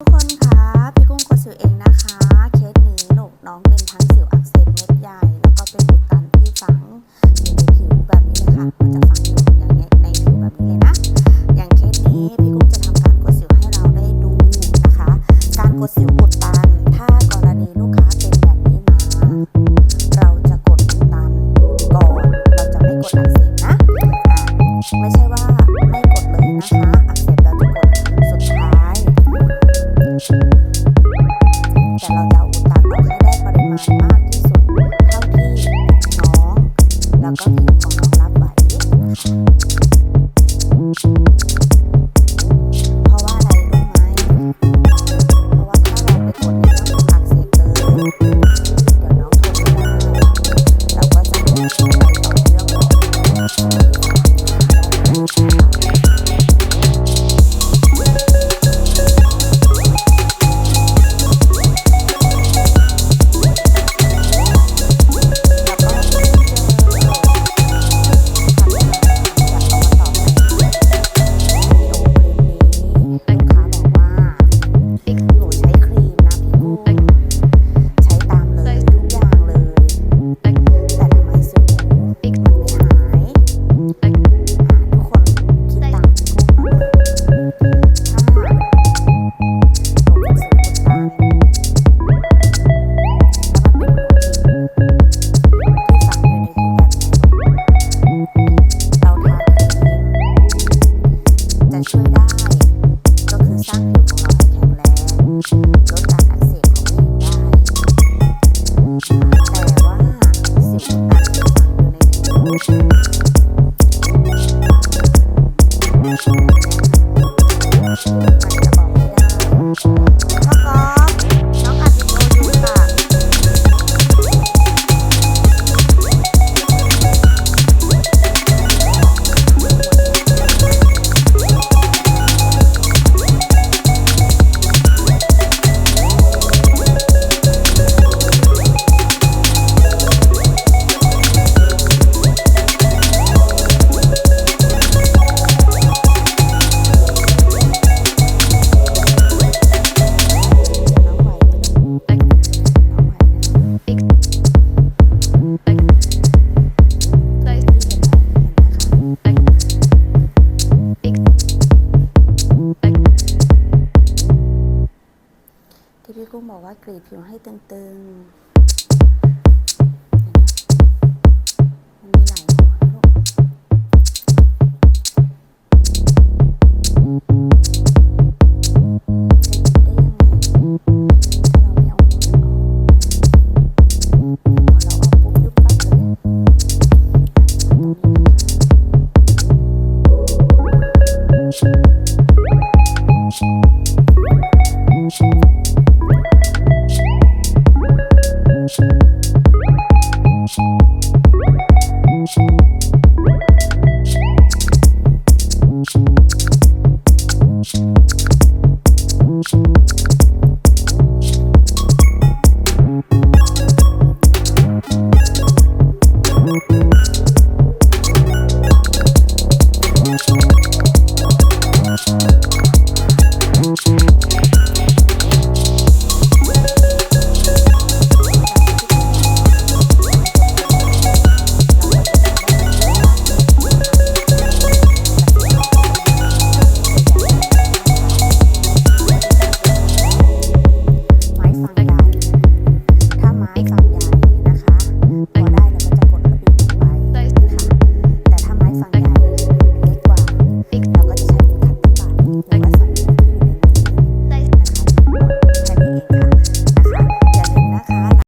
ทุกคนคะพี่กุ้งกดสิวเองนะคะเคสนี้ลูกน้องเป็นทั้งสิวอักเสบเม็ดใหญ่แล้วก็เป็นอุดตันที่ฝังอยู่ในผิวแบบนี้เลยค่ะมันจะฝังอยู่อย่างนี้ในผิวแบบนี้เลยนะอย่างเคสนี้พี่กุ้งจะทำการกดสิวให้เราได้ดูนะคะการกดสิวอุดตันถ้ากรณีลูกค้าเป็นแบบนี้มาเราจะกดอุดตันก่อนเราจะไม่กดอักเสบนะไม่ใช่ว่าไม่กดเลยนะคะอักเสบเราจะกดสุดท้ายแต่เราจะอุดตันออกให้ได้ปริมาณมากที่สุดเท่าที่น้องแล้วก็ผิวของน้องรับไหวเพราะว่าอะไรรู้ไหมเพราะว่าถ้าเราไปกดในเรื่องของอักเสบเลยเดี๋ยวน้องทนไม่ได้เราก็จะไปต่อเรื่องของช่วยได้ก็คือสร้างผิวของเราให้แข็งแรงลดการอักเสบของผิวได้แต่ว่าสิวอุดตันที่ฝังอยู่ในผิวมันจะออกไม่ได้พ่อก๊อฟน้องอัดวิดีโออยู่ค่ะที่พี่กุ้งบอกว่ากรีดผิวให้ตึงๆมันมีหลายหัวนะลูกได้ยังไงถ้าเราไม่เอาหัวมันออกพอเราเอาปุ๊บยุบปั๊บเลยตรงนี้นะคะ